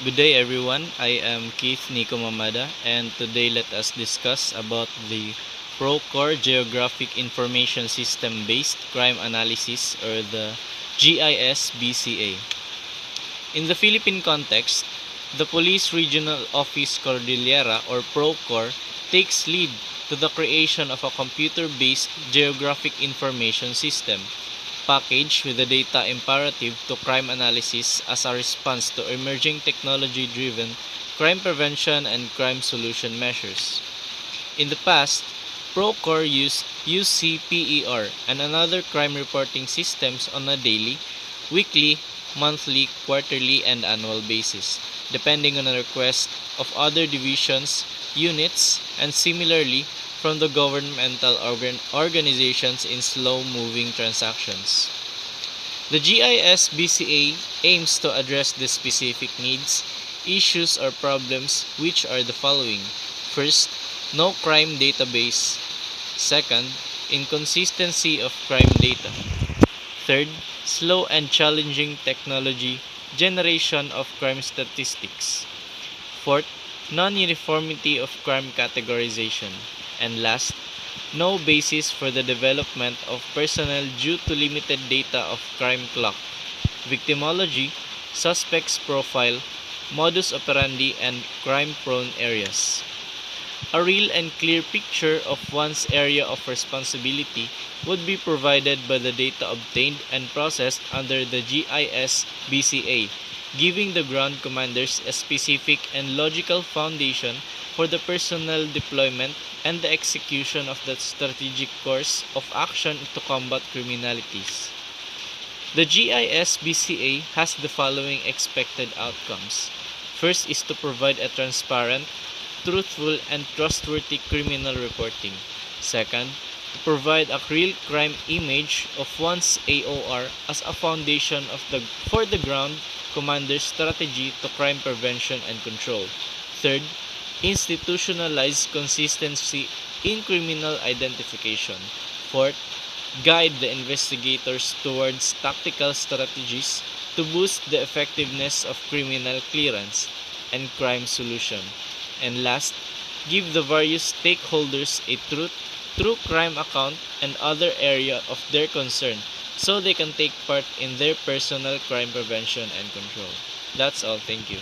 Good day everyone, I am Keith Nico Mamada and today let us discuss about the Procore Geographic Information System Based Crime Analysis or the GIS-BCA. In the Philippine context, the Police Regional Office Cordillera or Procore takes lead to the creation of a computer-based geographic information system packaged with the data imperative to crime analysis as a response to emerging technology-driven crime prevention and crime solution measures. In the past, Procore used UCPER and another crime reporting systems on a daily, weekly, monthly, quarterly, and annual basis, depending on a request of other divisions, units, and similarly from the governmental organizations in slow-moving transactions. The GIS-BCA aims to address the specific needs, issues, or problems which are the following. First, no crime database. Second, inconsistency of crime data. Third, slow and challenging technology generation of crime statistics. Fourth, non-uniformity of crime categorization. And last, no basis for the development of personnel due to limited data of crime clock, victimology, suspects profile, modus operandi, and crime-prone areas. A real and clear picture of one's area of responsibility would be provided by the data obtained and processed under the GIS-BCA, giving the ground commanders a specific and logical foundation for the personnel deployment and the execution of the strategic course of action to combat criminalities. The GIS-BCA has the following expected outcomes. First is to provide a transparent, truthful, and trustworthy criminal reporting. Second, to provide a real crime image of one's AOR as a foundation for the ground commander's strategy to crime prevention and control. Third, institutionalize consistency in criminal identification. Fourth, guide the investigators towards tactical strategies to boost the effectiveness of criminal clearance and crime solution. And last, give the various stakeholders a true crime account and other area of their concern so they can take part in their personal crime prevention and control. That's all. Thank you.